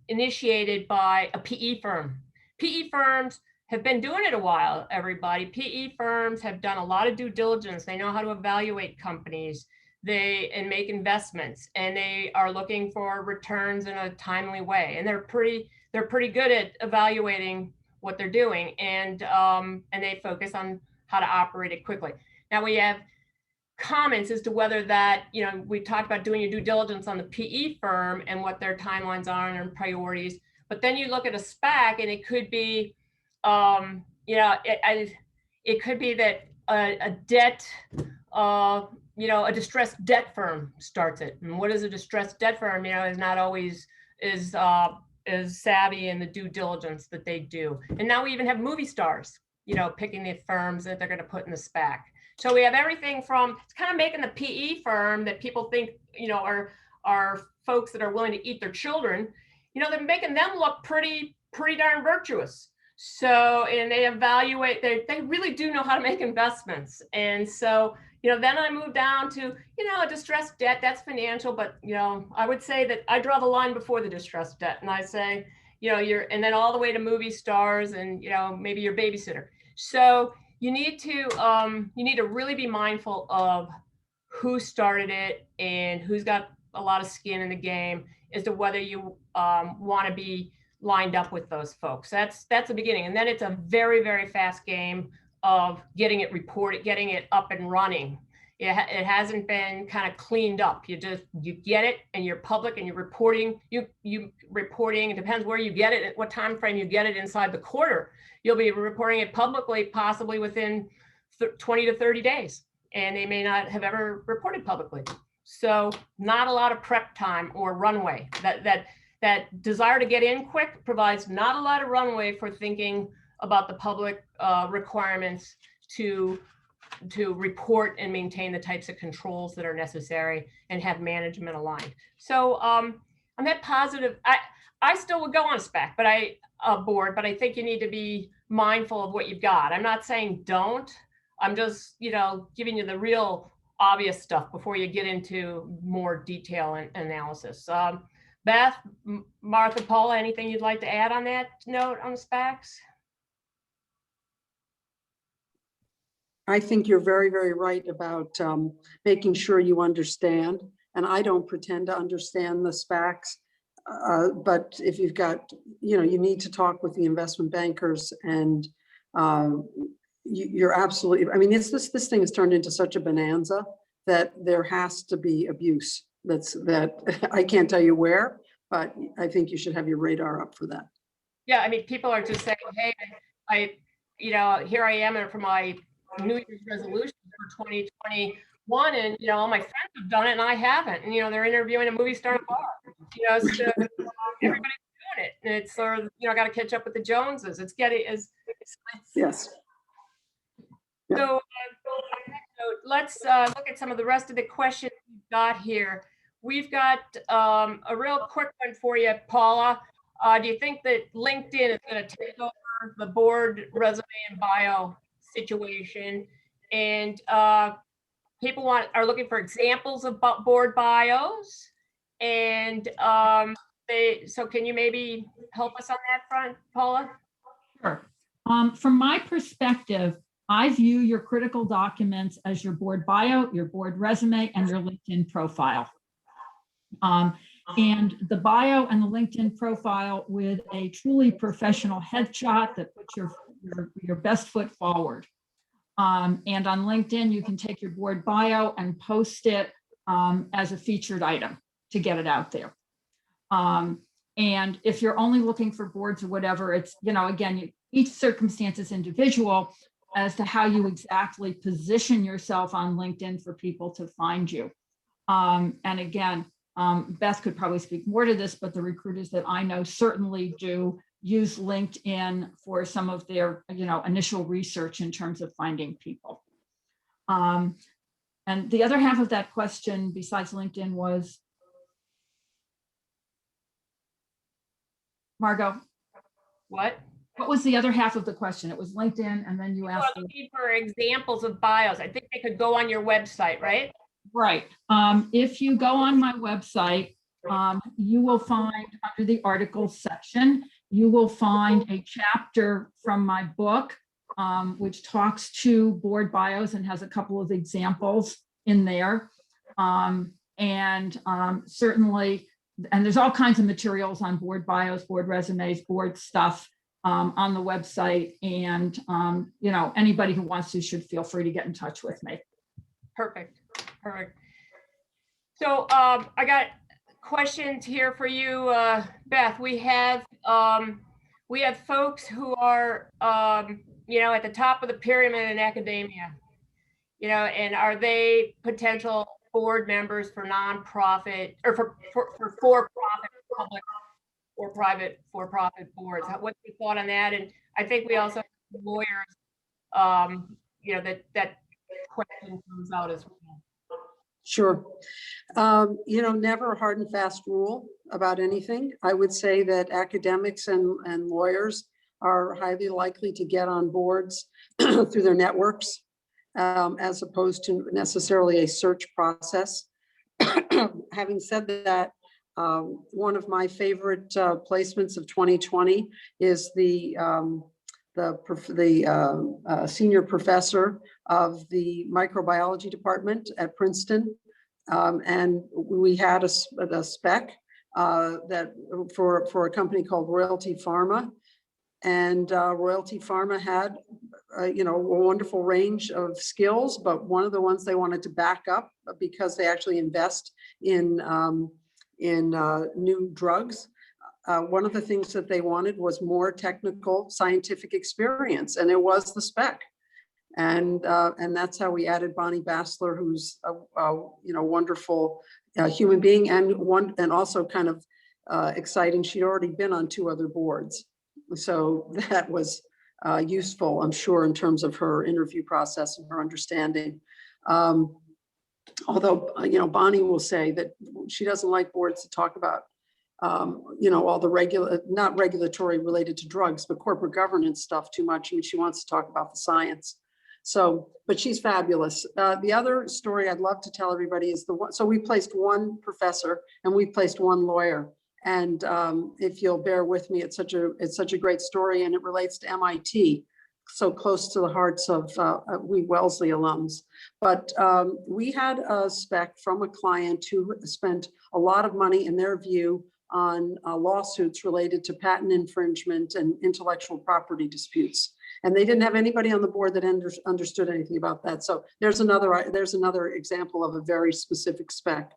initiated by a PE firm. PE firms have been doing it a while, everybody. PE firms have done a lot of due diligence. They know how to evaluate companies and make investments, and they are looking for returns in a timely way. And they're pretty good at evaluating what they're doing, and they focus on how to operate it quickly. Now we have comments as to whether that, we talked about doing your due diligence on the PE firm and what their timelines are and their priorities, but then you look at a SPAC and it could be, it could be that a debt, a distressed debt firm starts it. And what is a distressed debt firm? Is not always is savvy in the due diligence that they do. And now we even have movie stars, picking the firms that they're going to put in the SPAC. So we have everything from, it's kind of making the PE firm that people think, are folks that are willing to eat their children, they're making them look pretty darn virtuous. So, and they evaluate, they really do know how to make investments. And so, Then I moved down to, distressed debt, that's financial, but, I would say that I draw the line before the distressed debt. And I say, and then all the way to movie stars and, maybe your babysitter. So you need to really be mindful of who started it and who's got a lot of skin in the game as to whether you want to be lined up with those folks. That's the beginning. And then it's a very, very fast game of getting it reported, getting it up and running. It hasn't been kind of cleaned up. You get it and you're public and you're reporting. You reporting, it depends where you get it, at what time frame you get it inside the quarter. You'll be reporting it publicly, possibly within 20 to 30 days. And they may not have ever reported publicly. So not a lot of prep time or runway. That desire to get in quick provides not a lot of runway for thinking about the public requirements to report and maintain the types of controls that are necessary and have management aligned. So on that positive, I still would go on spec, but board, but I think you need to be mindful of what you've got. I'm not saying don't. I'm just, giving you the real obvious stuff before you get into more detail and analysis. Beth, Martha, Paula, anything you'd like to add on that note on the specs? I think you're very, very right about making sure you understand. And I don't pretend to understand the SPACs, but if you've got, you need to talk with the investment bankers, and you're absolutely, I mean, this thing has turned into such a bonanza that there has to be abuse. That I can't tell you where, but I think you should have your radar up for that. Yeah, I mean, people are just saying, hey, here I am for my New Year's resolution for 2021, and all my friends have done it and I haven't, and they're interviewing a movie star in a bar, so everybody's doing it, and it's sort of got to catch up with the Joneses. It's getting Yes. So let's look at some of the rest of the questions we've got here. We've got a real quick one for you, Paula. Do you think that LinkedIn is going to take over the board resume and bio situation? And people are looking for examples of board bios. And so can you maybe help us on that front, Paula? Sure. From my perspective, I view your critical documents as your board bio, your board resume, and your LinkedIn profile. And the bio and the LinkedIn profile with a truly professional headshot that puts your best foot forward. And on LinkedIn, you can take your board bio and post it as a featured item to get it out there. And if you're only looking for boards or whatever, it's, again, each circumstance is individual as to how you exactly position yourself on LinkedIn for people to find you. And again, Beth could probably speak more to this, but the recruiters that I know certainly do use LinkedIn for some of their, initial research in terms of finding people. And the other half of that question, besides LinkedIn, was Margo. What? What was the other half of the question? It was LinkedIn, and then you asked for examples of bios. I think they could go on your website, right? Right. If you go on my website, you will find under the articles section, you will find a chapter from my book, which talks to board bios and has a couple of examples in there. Certainly, and there's all kinds of materials on board bios, board resumes, board stuff on the website. And, anybody who wants to should feel free to get in touch with me. Perfect. So I got questions here for you, Beth. We have folks who are, at the top of the pyramid in academia, and are they potential board members for nonprofit or for for-profit public or private for-profit boards? What's your thought on that? And I think we also have lawyers, that question comes out as well. Sure. Never a hard and fast rule about anything. I would say that academics and lawyers are highly likely to get on boards through their networks. as opposed to necessarily a search process. Having said that, one of my favorite placements of 2020 is the senior professor of the microbiology department at Princeton. And we had a spec that for a company called Royalty Pharma. And Royalty Pharma had, a wonderful range of skills, but one of the ones they wanted to back up because they actually invest in new drugs. One of the things that they wanted was more technical scientific experience, and it was the spec. And that's how we added Bonnie Bassler, who's a wonderful human being, and also kind of exciting. She'd already been on 2 other boards. So that was useful, I'm sure, in terms of her interview process and her understanding. Although, Bonnie will say that she doesn't like boards to talk about, all the not regulatory related to drugs, but corporate governance stuff too much. I mean, she wants to talk about the science. So, but she's fabulous. The other story I'd love to tell everybody is so we placed 1 professor and we placed 1 lawyer. And if you'll bear with me, it's such a great story, and it relates to MIT, so close to the hearts of we Wellesley alums. But we had a spec from a client who spent a lot of money, in their view, on lawsuits related to patent infringement and intellectual property disputes. And they didn't have anybody on the board that understood anything about that. So there's another example of a very specific spec.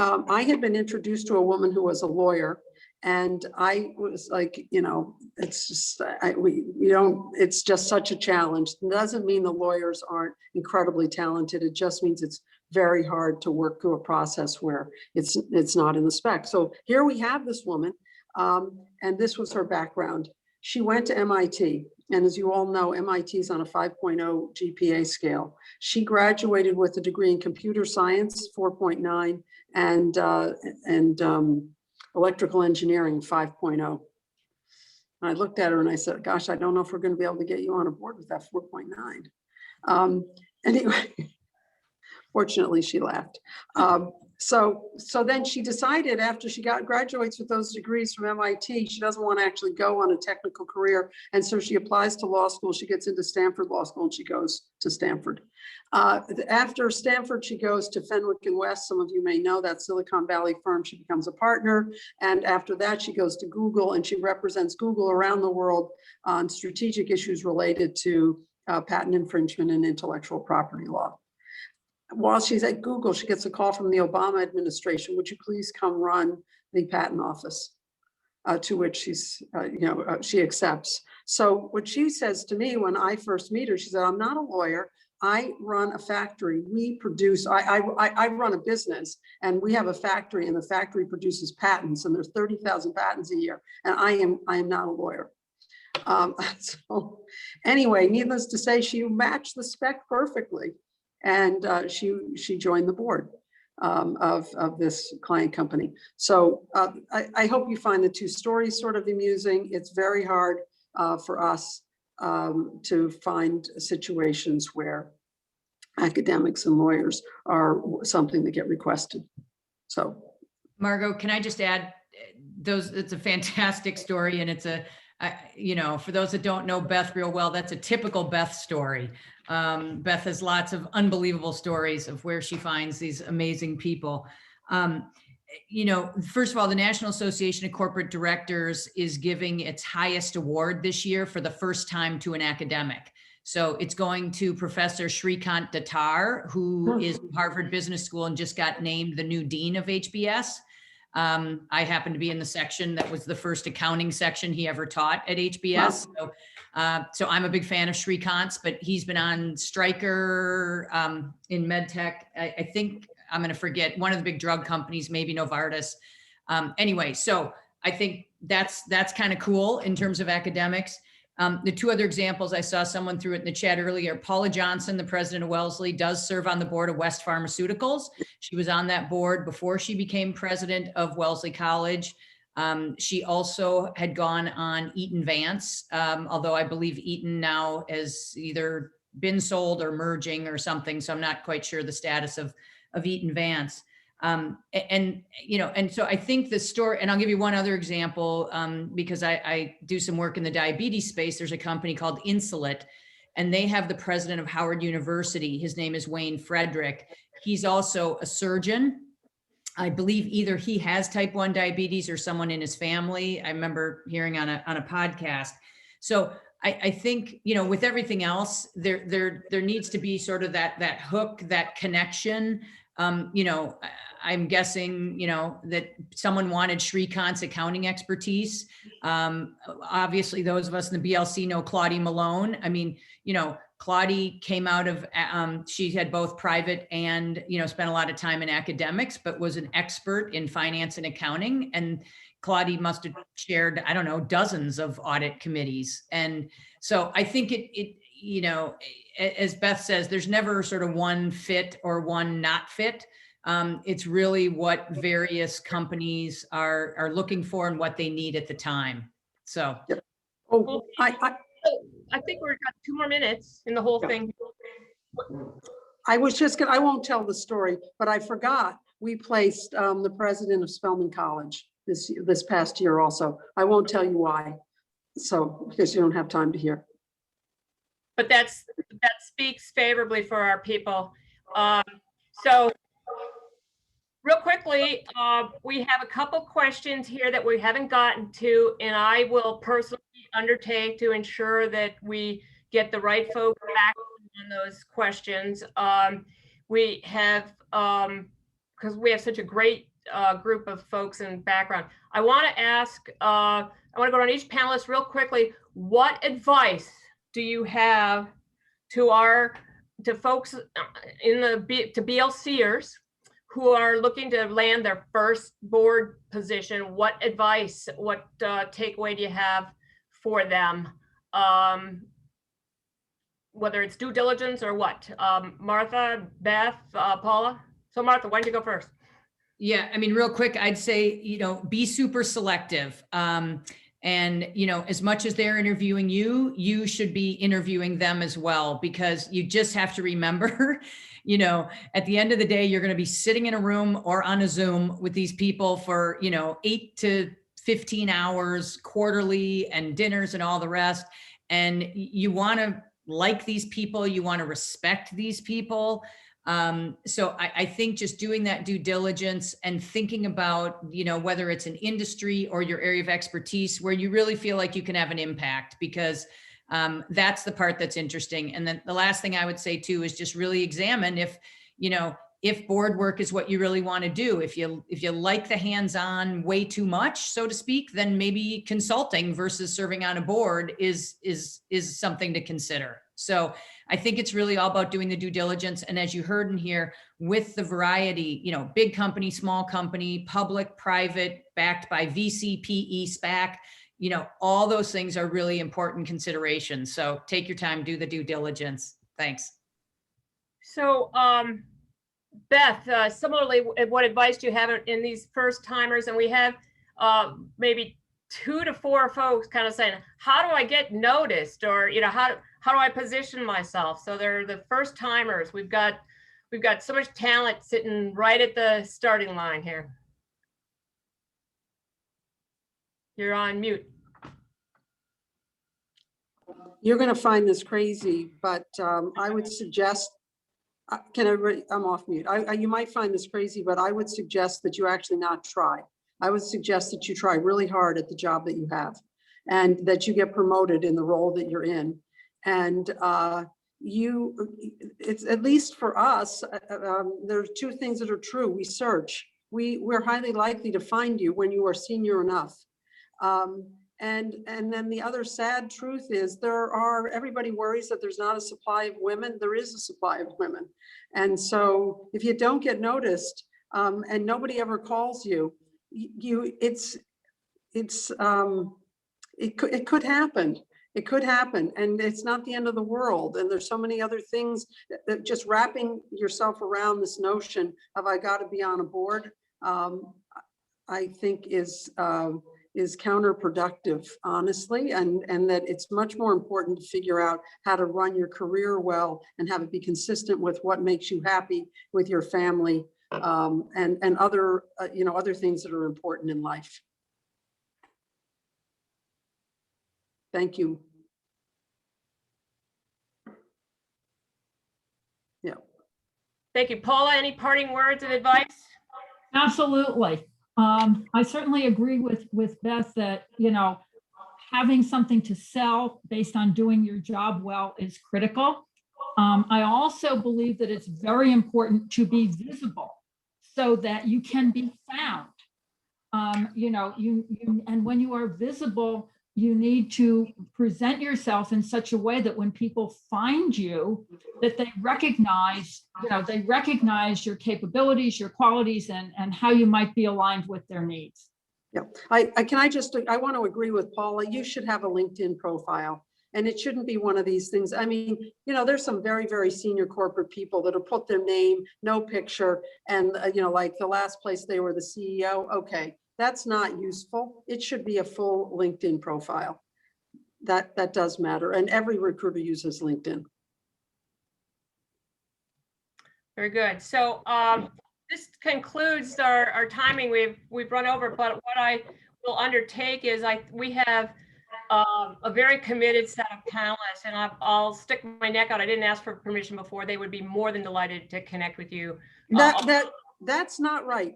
I had been introduced to a woman who was a lawyer, and I was like, it's just, it's just such a challenge. It doesn't mean the lawyers aren't incredibly talented. It just means it's very hard to work through a process where it's not in the spec. So here we have this woman, and this was her background. She went to MIT. And as you all know, MIT is on a 5.0 GPA scale. She graduated with a degree in computer science, 4.9, and electrical engineering, 5.0. And I looked at her and I said, gosh, I don't know if we're going to be able to get you on a board with that 4.9. Anyway, fortunately, she laughed. So then she decided, after she graduates with those degrees from MIT, she doesn't want to actually go on a technical career. And so she applies to law school. She gets into Stanford Law School and she goes to Stanford. After Stanford, she goes to Fenwick and West. Some of you may know that Silicon Valley firm. She becomes a partner. And after that, she goes to Google and she represents Google around the world on strategic issues related to patent infringement and intellectual property law. While she's at Google, she gets a call from the Obama administration. Would you please come run the patent office? To which she accepts. So what she says to me when I first meet her, she said, I'm not a lawyer. I run a factory. We produce, I run a business, and we have a factory, and the factory produces patents, and there's 30,000 patents a year. And I am not a lawyer. So anyway, needless to say, she matched the spec perfectly. And she joined the board of this client company. So I hope you find the 2 stories sort of amusing. It's very hard for us to find situations where academics and lawyers are something that get requested. So, Margo, can I just add, it's a fantastic story, and it's for those that don't know Beth real well, that's a typical Beth story. Beth has lots of unbelievable stories of where she finds these amazing people. First of all, the National Association of Corporate Directors is giving its highest award this year for the first time to an academic. So it's going to Professor Shrikant Datar, who is from Harvard Business School and just got named the new dean of HBS. I happen to be in the section that was the first accounting section he ever taught at HBS. Wow. So I'm a big fan of Shrikant's, but he's been on Stryker in MedTech. I think I'm going to forget one of the big drug companies, maybe Novartis. Anyway, so I think that's kind of cool in terms of academics. The 2 other examples, I saw someone threw it in the chat earlier. Paula Johnson, the president of Wellesley, does serve on the board of West Pharmaceuticals. She was on that board before she became president of Wellesley College. She also had gone on Eaton Vance, although I believe Eaton now has either been sold or merging or something. So I'm not quite sure the status of Eaton Vance. And so I think the story, and I'll give you one other example, because I do some work in the diabetes space. There's a company called Insulet, and they have the president of Howard University. His name is Wayne Frederick. He's also a surgeon. I believe either he has type 1 diabetes or someone in his family. I remember hearing on a podcast. So I think, with everything else, there needs to be sort of that hook, that connection. I'm guessing, that someone wanted Shrikant's accounting expertise. Obviously, those of us in the BLC know Claudie Malone. I mean, Claudie came out of, she had both private and, spent a lot of time in academics, but was an expert in finance and accounting. And Claudie must have chaired, I don't know, dozens of audit committees. And so I think as Beth says, there's never sort of one fit or one not fit. It's really what various companies are looking for and what they need at the time. So. Oh, I think we've got 2 more minutes in the whole thing. I won't tell the story, but I forgot we placed the president of Spelman College this past year also. I won't tell you why. So, because you don't have time to hear. But that speaks favorably for our people. So real quickly, we have a couple questions here that we haven't gotten to, and I will personally undertake to ensure that we get the right folks back on those questions. We have, because we have such a great group of folks in background. I want to ask, I want to go on each panelist real quickly. What advice do you have to folks to BLCers who are looking to land their first board position? What advice, what takeaway do you have for them? Whether it's due diligence or what? Martha, Beth, Paula? So Martha, why don't you go first? Yeah, I mean, real quick, I'd say, be super selective. And, as much as they're interviewing you, you should be interviewing them as well, because you just have to remember, at the end of the day, you're going to be sitting in a room or on a Zoom with these people for, 8 to 15 hours quarterly, and dinners and all the rest. And you want to like these people, you want to respect these people. So I think just doing that due diligence and thinking about, whether it's an industry or your area of expertise where you really feel like you can have an impact, because that's the part that's interesting. And then the last thing I would say too is just really examine if board work is what you really want to do. If you like the hands-on way too much, so to speak, then maybe consulting versus serving on a board is something to consider. So I think it's really all about doing the due diligence. And as you heard in here, with the variety, big company, small company, public, private, backed by VC, PE, SPAC, all those things are really important considerations. So take your time, do the due diligence. Thanks. So, Beth, similarly, what advice do you have in these first timers? And we have maybe 2 to 4 folks kind of saying, how do I get noticed? Or, how do I position myself? So they're the first timers. We've got so much talent sitting right at the starting line here. You're on mute. You're going to find this crazy, but I would suggest, I'm off mute. You might find this crazy, but I would suggest that you actually not try. I would suggest that you try really hard at the job that you have, and that you get promoted in the role that you're in. And it's at least for us, there are 2 things that are true. We search. We're highly likely to find you when you are senior enough. And then the other sad truth is everybody worries that there's not a supply of women. There is a supply of women. And so if you don't get noticed, and nobody ever calls you, it could happen. It could happen, and it's not the end of the world. And there's so many other things that just wrapping yourself around this notion of I got to be on a board, I think is counterproductive, honestly, and that it's much more important to figure out how to run your career well and have it be consistent with what makes you happy with your family, and other, other things that are important in life. Thank you. Yeah. Thank you. Paula, any parting words of advice? Absolutely. I certainly agree with Beth that, having something to sell based on doing your job well is critical. I also believe that it's very important to be visible so that you can be found. And when you are visible, you need to present yourself in such a way that when people find you, that they recognize your capabilities, your qualities, and how you might be aligned with their needs. Yeah, I want to agree with Paula. You should have a LinkedIn profile, and it shouldn't be one of these things. I mean, there's some very, very senior corporate people that'll put their name, no picture, and like the last place they were the CEO. Okay, that's not useful. It should be a full LinkedIn profile. That does matter, and every recruiter uses LinkedIn. Very good. So this concludes our timing. We've run over, but what I will undertake is we have a very committed set of panelists, and I'll stick my neck out. I didn't ask for permission before. They would be more than delighted to connect with you. That's not right,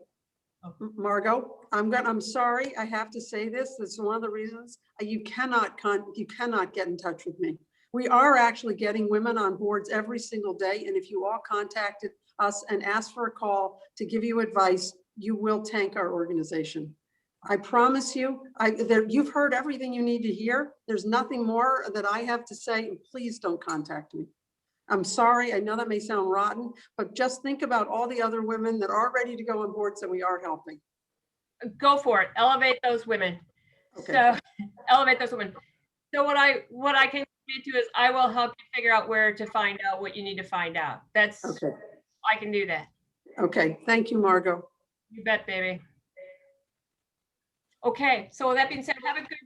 Margo. I'm sorry. I have to say this. That's one of the reasons you cannot get in touch with me. We are actually getting women on boards every single day. And if you all contacted us and asked for a call to give you advice, you will tank our organization. I promise you, you've heard everything you need to hear. There's nothing more that I have to say. Please don't contact me. I'm sorry. I know that may sound rotten, but just think about all the other women that are ready to go on boards that we are helping. Go for it. Elevate those women. Okay. So elevate those women. So what I can commit to is I will help you figure out where to find out what you need to find out. That's okay. I can do that. Okay. Thank you, Margo. You bet, baby. Okay. So with that being said, have a good day.